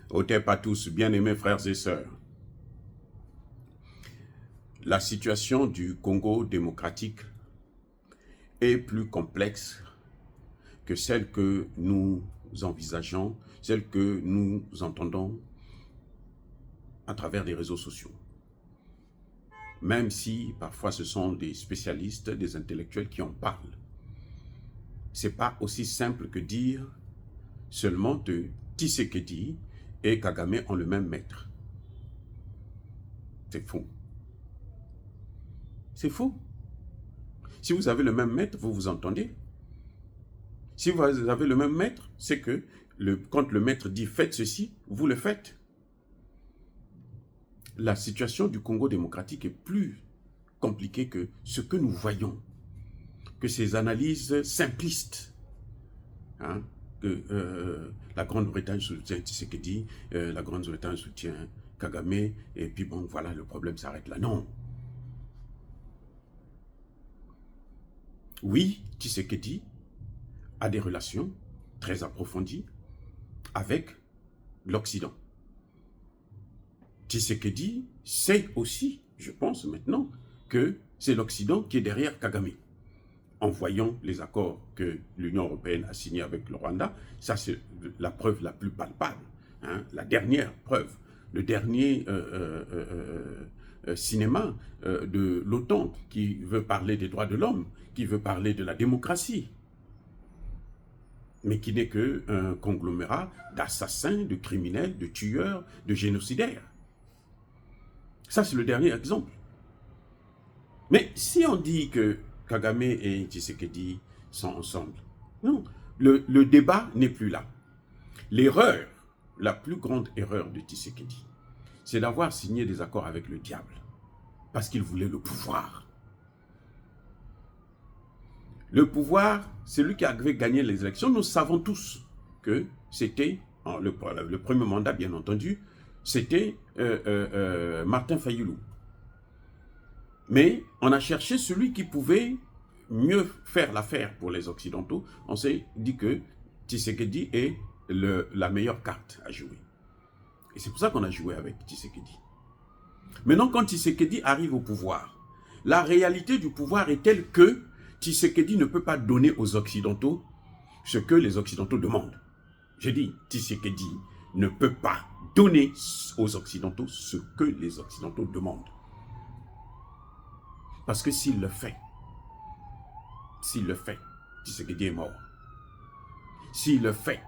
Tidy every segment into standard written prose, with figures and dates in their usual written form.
Otep à tous, bien-aimés frères et sœurs. La situation du Congo démocratique est plus complexe que celle que nous envisageons, celle que nous entendons à travers les réseaux sociaux. Même si parfois ce sont des spécialistes, des intellectuels qui en parlent. Ce n'est pas aussi simple que dire seulement que Tshisekedi et Kagame ont le même maître. C'est faux. C'est faux. Si vous avez le même maître, vous vous entendez. Si vous avez le même maître, c'est que quand le maître dit faites ceci, vous le faites. La situation du Congo démocratique est plus compliquée que ce que nous voyons, que ces analyses simplistes, hein, que la Grande-Bretagne soutient Tshisekedi, la Grande-Bretagne soutient Kagame, et puis bon, voilà, le problème s'arrête là. Non. Oui, Tshisekedi a des relations très approfondies avec l'Occident. Tshisekedi sait aussi, je pense maintenant, que c'est l'Occident qui est derrière Kagame. En voyant les accords que l'Union européenne a signés avec le Rwanda, ça c'est la preuve la plus palpable, hein, la dernière preuve, le dernier cinéma de l'OTAN qui veut parler des droits de l'homme, qui veut parler de la démocratie, mais qui n'est qu'un conglomérat d'assassins, de criminels, de tueurs, de génocidaires. Ça, c'est le dernier exemple. Mais si on dit que Kagame et Tshisekedi sont ensemble, non, le débat n'est plus là. L'erreur, la plus grande erreur de Tshisekedi, c'est d'avoir signé des accords avec le diable, parce qu'il voulait le pouvoir. Le pouvoir, c'est lui qui avait gagné les élections. Nous savons tous que c'était, le premier mandat bien entendu, c'était Martin Fayulu. Mais on a cherché celui qui pouvait mieux faire l'affaire pour les Occidentaux. On s'est dit que Tshisekedi est la meilleure carte à jouer. Et c'est pour ça qu'on a joué avec Tshisekedi. Maintenant, quand Tshisekedi arrive au pouvoir, la réalité du pouvoir est telle que Tshisekedi ne peut pas donner aux Occidentaux ce que les Occidentaux demandent. J'ai dit, Tshisekedi ne peut pas donner aux Occidentaux ce que les Occidentaux demandent. Parce que s'il le fait, Tshisekedi est mort. S'il le fait,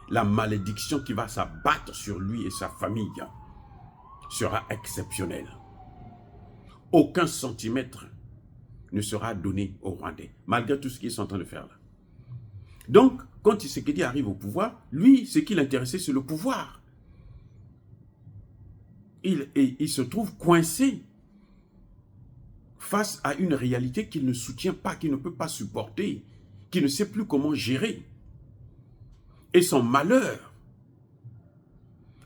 la malédiction qui va s'abattre sur lui et sa famille sera exceptionnelle. Aucun centimètre ne sera donné aux Rwandais, malgré tout ce qu'ils sont en train de faire là. Donc, quand Tshisekedi arrive au pouvoir, lui, ce qui l'intéressait, c'est le pouvoir. Il se trouve coincé face à une réalité qu'il ne soutient pas, qu'il ne peut pas supporter, qu'il ne sait plus comment gérer. Et son malheur,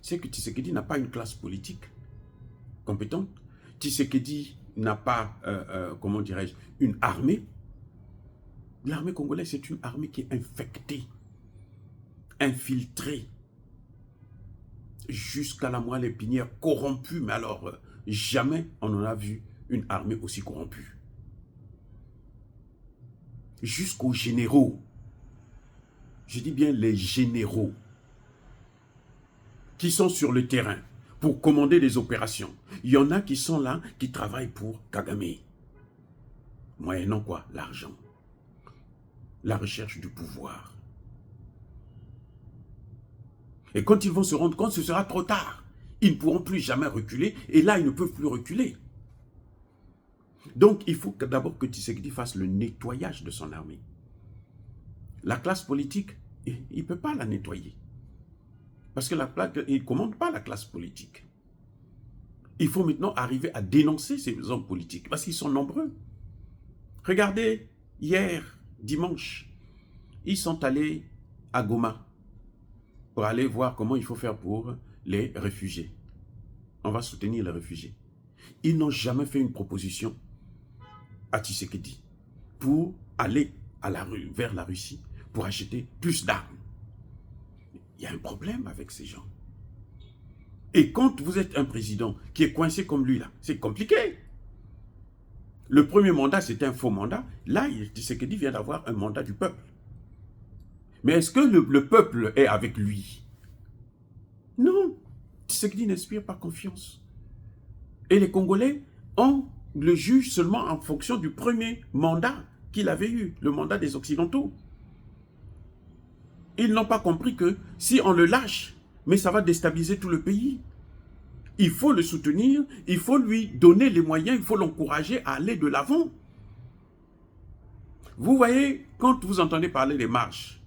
c'est que Tshisekedi n'a pas une classe politique compétente. Tshisekedi n'a pas, comment dirais-je, une armée. L'armée congolaise, c'est une armée qui est infectée, infiltrée, jusqu'à la moelle épinière, corrompue. Mais alors, jamais on en a vu une armée aussi corrompue. Jusqu'aux généraux, je dis bien les généraux, qui sont sur le terrain pour commander des opérations. Il y en a qui sont là, qui travaillent pour Kagame. Moyennant quoi? L'argent. La recherche du pouvoir. Et quand ils vont se rendre compte, ce sera trop tard. Ils ne pourront plus jamais reculer, et là, ils ne peuvent plus reculer. Donc, il faut d'abord que Tshisekedi fasse le nettoyage de son armée. La classe politique, il ne peut pas la nettoyer. Parce que il ne commande pas la classe politique. Il faut maintenant arriver à dénoncer ces hommes politiques, parce qu'ils sont nombreux. Regardez, hier, dimanche, ils sont allés à Goma pour aller voir comment il faut faire pour les réfugiés. On va soutenir les réfugiés. Ils n'ont jamais fait une proposition à Tshisekedi pour aller à la rue, vers la Russie, pour acheter plus d'armes. Il y a un problème avec ces gens. Et quand vous êtes un président qui est coincé comme lui, là, c'est compliqué. Le premier mandat, c'était un faux mandat. Là, Tshisekedi vient d'avoir un mandat du peuple. Mais est-ce que le peuple est avec lui? Non. Tshisekedi n'inspire pas confiance. Et les Congolais le jugent seulement en fonction du premier mandat qu'il avait eu, le mandat des Occidentaux. Ils n'ont pas compris que si on le lâche, mais ça va déstabiliser tout le pays. Il faut le soutenir, il faut lui donner les moyens, il faut l'encourager à aller de l'avant. Vous voyez, quand vous entendez parler des marches,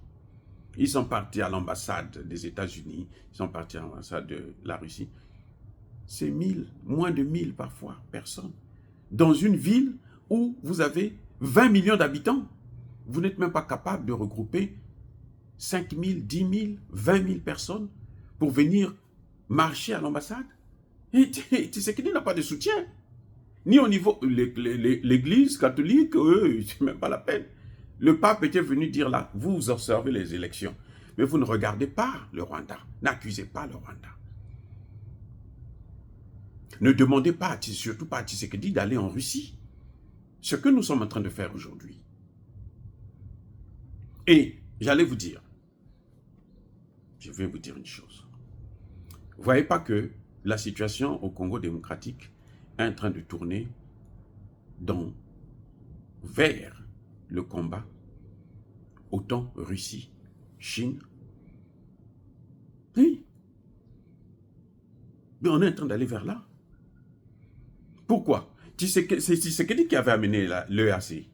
ils sont partis à l'ambassade des États-Unis, ils sont partis à l'ambassade de la Russie. C'est 1000, moins de 1000 parfois, personnes. Dans une ville où vous avez 20 millions d'habitants, vous n'êtes même pas capable de regrouper 5 000, 10 000, 20 000 personnes pour venir marcher à l'ambassade. Et Tshisekedi n'a pas de soutien. Ni au niveau de l'église catholique, c'est même pas la peine. Le pape était venu dire là, vous observez les élections, mais vous ne regardez pas le Rwanda. N'accusez pas le Rwanda. Ne demandez pas, surtout pas à Tshisekedi, d'aller en Russie. Ce que nous sommes en train de faire aujourd'hui. Et j'allais vous dire, je vais vous dire une chose. Vous ne voyez pas que la situation au Congo démocratique est en train de tourner vers le combat, autant Russie, Chine. Oui. Mais on est en train d'aller vers là. Pourquoi? C'est Tshisekedi qui avait amené l'EAC.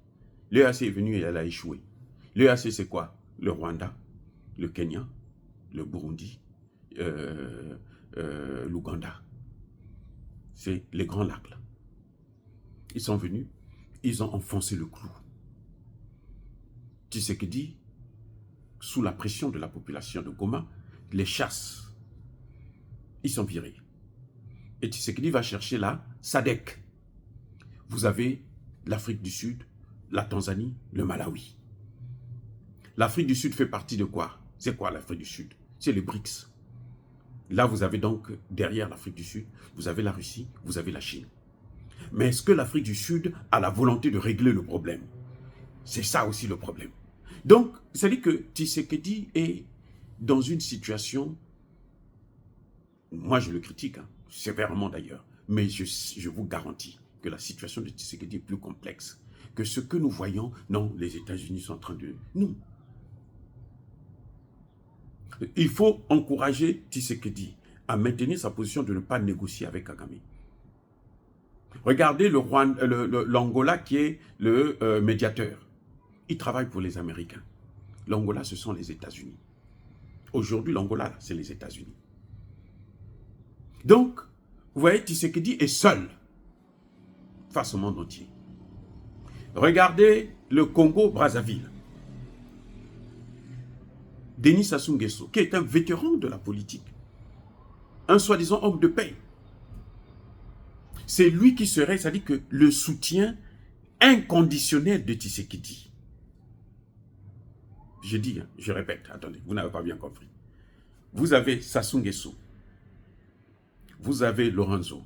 L'EAC est venu et elle a échoué. L'EAC, c'est quoi? Le Rwanda, le Kenya, le Burundi, l'Ouganda. C'est les grands lacs là. Ils sont venus, ils ont enfoncé le clou. Tshisekedi, sous la pression de la population de Goma, les chasse. Ils sont virés. Et Tshisekedi va chercher la SADC. Vous avez l'Afrique du Sud, la Tanzanie, le Malawi. L'Afrique du Sud fait partie de quoi? C'est quoi l'Afrique du Sud? C'est les BRICS. Là, vous avez donc, derrière l'Afrique du Sud, vous avez la Russie, vous avez la Chine. Mais est-ce que l'Afrique du Sud a la volonté de régler le problème? C'est ça aussi le problème. Donc, c'est-à-dire que Tshisekedi est dans une situation, moi je le critique, sévèrement d'ailleurs, mais je vous garantis que la situation de Tshisekedi est plus complexe que ce que nous voyons. Non, les États-Unis sont en train de... Non. Il faut encourager Tshisekedi à maintenir sa position de ne pas négocier avec Kagame. Regardez l'Angola qui est le médiateur. Il travaille pour les Américains. L'Angola, ce sont les États-Unis. Aujourd'hui, l'Angola, c'est les États-Unis. Donc, vous voyez, Tshisekedi est seul face au monde entier. Regardez le Congo-Brazzaville. Denis Sassou Nguesso, qui est un vétéran de la politique, un soi-disant homme de paix. C'est lui qui serait, c'est-à-dire que le soutien inconditionnel de Tshisekedi. Je dis, je répète, attendez, vous n'avez pas bien compris. Vous avez Sassou Nguesso, vous avez Lorenzo.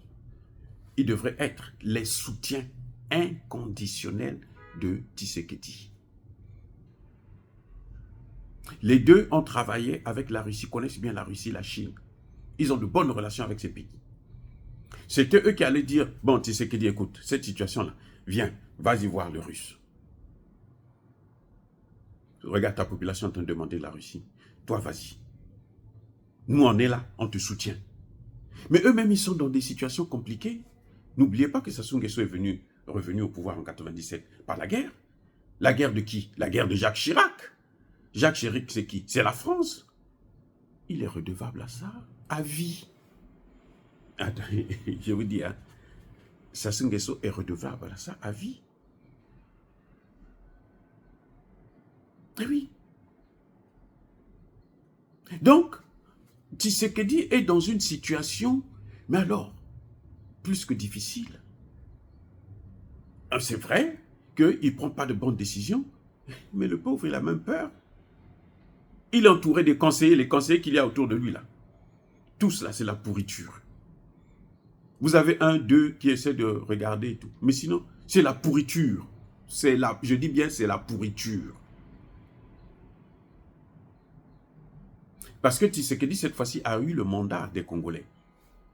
Ils devraient être les soutiens inconditionnels de Tshisekedi. Les deux ont travaillé avec la Russie, connaissent bien la Russie, la Chine. Ils ont de bonnes relations avec ces pays. C'était eux qui allaient dire, bon, Tshisekedi, écoute, cette situation-là, viens, vas-y voir le Russe. Regarde ta population en train de demander la Russie. Toi, vas-y. Nous, on est là, on te soutient. Mais eux-mêmes, ils sont dans des situations compliquées. N'oubliez pas que Sassou Nguesso est revenu au pouvoir en 1997 par la guerre. La guerre de qui? La guerre de Jacques Chirac. Jacques Chirac, c'est qui? C'est la France. Il est redevable à ça, à vie. Attendez, je vous dis, Sassou Nguesso est redevable à ça, à vie. Eh oui. Donc, Tshisekedi est dans une situation, mais alors, plus que difficile. C'est vrai qu'il ne prend pas de bonnes décisions, mais le pauvre, il a même peur. Il est entouré des conseillers, les conseillers qu'il y a autour de lui là. Tout cela, c'est la pourriture. Vous avez un, deux qui essaient de regarder et tout. Mais sinon, c'est la pourriture. Je dis bien, c'est la pourriture. Parce que Tshisekedi, cette fois-ci, a eu le mandat des Congolais.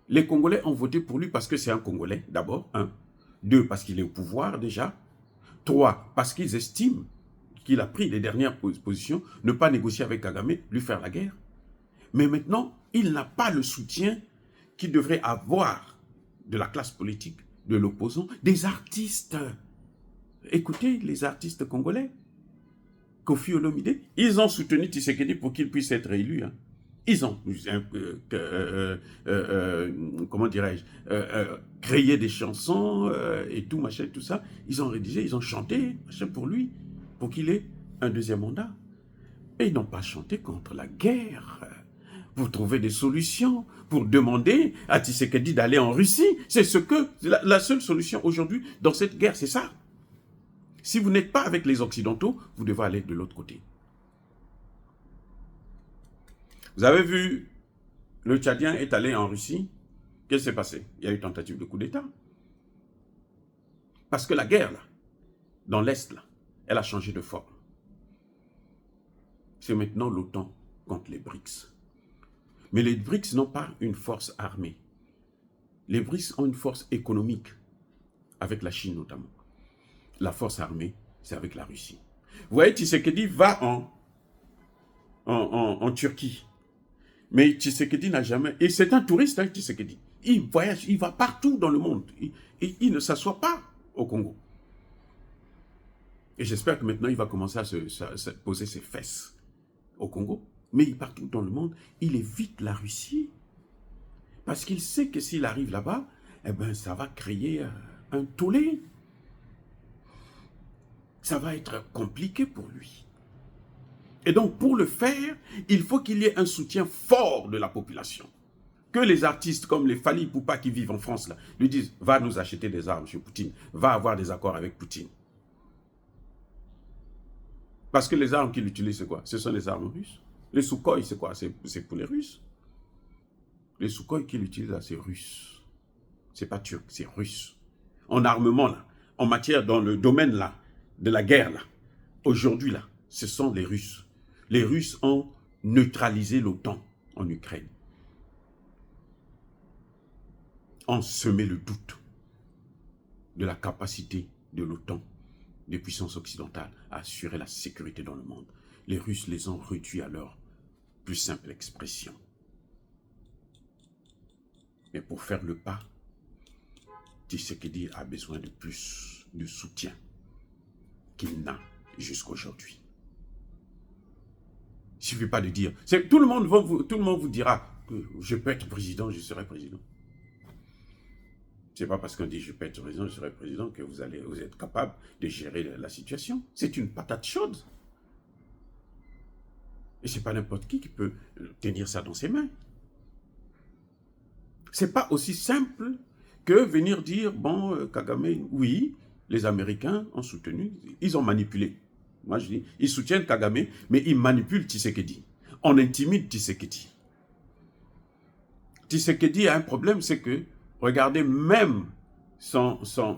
Les Congolais ont voté pour lui parce que c'est un Congolais, d'abord, un. Deux, parce qu'il est au pouvoir déjà. Trois, parce qu'ils estiment qu'il a pris les dernières positions, ne pas négocier avec Kagame, lui faire la guerre. Mais maintenant, il n'a pas le soutien qu'il devrait avoir de la classe politique, de l'opposant, des artistes. Écoutez, les artistes congolais, Koffi Olomide, ils ont soutenu Tshisekedi pour qu'il puisse être élu. Hein. Ils ont, comment dirais-je, créé des chansons et tout, machin, tout ça. Ils ont rédigé, ils ont chanté, machin, pour lui, pour qu'il ait un deuxième mandat. Et ils n'ont pas chanté contre la guerre, pour trouver des solutions, pour demander à Tshisekedi d'aller en Russie. C'est ce que, la seule solution aujourd'hui dans cette guerre, c'est ça. Si vous n'êtes pas avec les Occidentaux, vous devez aller de l'autre côté. Vous avez vu, le Tchadien est allé en Russie. Qu'est-ce qui s'est passé? Il y a eu tentative de coup d'État. Parce que la guerre, là, dans l'Est, là, elle a changé de forme. C'est maintenant l'OTAN contre les BRICS. Mais les BRICS n'ont pas une force armée. Les BRICS ont une force économique, avec la Chine notamment. La force armée, c'est avec la Russie. Vous voyez, Tshisekedi va en Turquie. Mais Tshisekedi n'a jamais... Et c'est un touriste, hein, Tshisekedi. Il voyage, il va partout dans le monde. Il ne s'assoit pas au Congo. Et j'espère que maintenant, il va commencer à se poser ses fesses au Congo. Mais partout dans le monde, il évite la Russie. Parce qu'il sait que s'il arrive là-bas, eh ben, ça va créer un tollé. Ça va être compliqué pour lui. Et donc, pour le faire, il faut qu'il y ait un soutien fort de la population. Que les artistes comme les Fally Ipupa qui vivent en France là, lui disent « Va nous acheter des armes chez Poutine, va avoir des accords avec Poutine. » Parce que les armes qu'il utilise, c'est quoi? Ce sont les armes russes. Les Sukhoi, c'est quoi? C'est pour les Russes. Les Sukhoi qu'il utilise là, c'est russe. C'est pas turc, c'est russe. En armement là, en matière, dans le domaine là, de la guerre là, aujourd'hui là, ce sont les Russes. Les Russes ont neutralisé l'OTAN en Ukraine. Ont semé le doute de la capacité de l'OTAN, des puissances occidentales, à assurer la sécurité dans le monde. Les Russes les ont réduits à leur plus simple expression. Mais pour faire le pas, Tshisekedi a besoin de plus de soutien qu'il n'a jusqu'aujourd'hui. Il ne suffit pas de dire, tout le monde vous dira que je peux être président, je serai président. Ce n'est pas parce qu'on dit je peux être président, je serai président que vous êtes capable de gérer la situation. C'est une patate chaude. Et ce n'est pas n'importe qui peut tenir ça dans ses mains. Ce n'est pas aussi simple que venir dire, bon, Kagame, oui, les Américains ont soutenu, ils ont manipulé. Moi, je dis, ils soutiennent Kagame, mais ils manipulent Tshisekedi. On intimide Tshisekedi. Tshisekedi a un problème, c'est que, regardez, même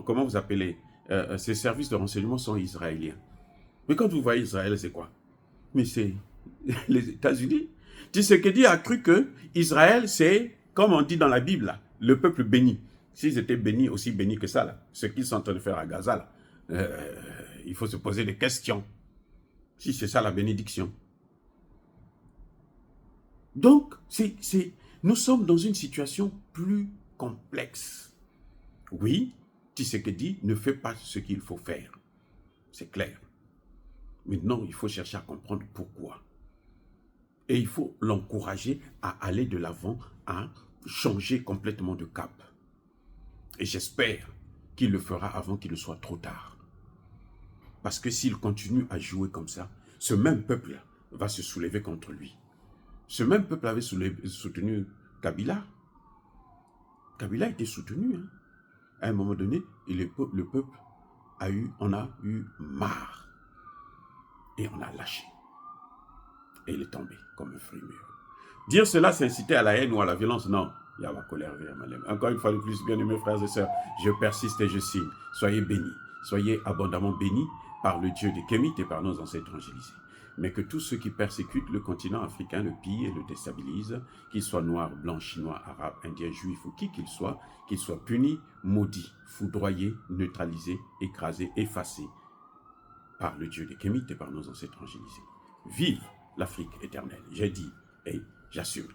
comment vous appelez, ses services de renseignement sont israéliens. Mais quand vous voyez Israël, c'est quoi? Mais c'est les États-Unis. Tshisekedi a cru que Israël, c'est, comme on dit dans la Bible, là, le peuple béni. S'ils étaient bénis, aussi bénis que ça, là, ce qu'ils sont en train de faire à Gaza, là, il faut se poser des questions. Si c'est ça la bénédiction. Donc, nous sommes dans une situation plus complexe. Oui, Tshisekedi ne fait pas ce qu'il faut faire. C'est clair. Maintenant, il faut chercher à comprendre pourquoi. Et il faut l'encourager à aller de l'avant, à changer complètement de cap. Et j'espère qu'il le fera avant qu'il ne soit trop tard. Parce que s'il continue à jouer comme ça, ce même peuple va se soulever contre lui. Ce même peuple avait soutenu Kabila. Kabila était soutenu. Hein. À un moment donné, le peuple on a eu marre. Et on a lâché. Et il est tombé comme un fruit mûr. Dire cela, c'est inciter à la haine ou à la violence, non. Yahweh colère vers Malem. Encore une fois de plus, bien-aimés frères et sœurs, je persiste et je signe. Soyez bénis, soyez abondamment bénis par le Dieu des Kémites et par nos ancêtres évangélisés. Mais que tous ceux qui persécutent le continent africain le pillent et le déstabilisent, qu'ils soient noirs, blancs, chinois, arabes, indiens, juifs ou qui qu'ils soient punis, maudits, foudroyés, neutralisés, écrasés, effacés par le Dieu des Kémites et par nos ancêtres évangélisés. Vive l'Afrique éternelle, j'ai dit et j'assure.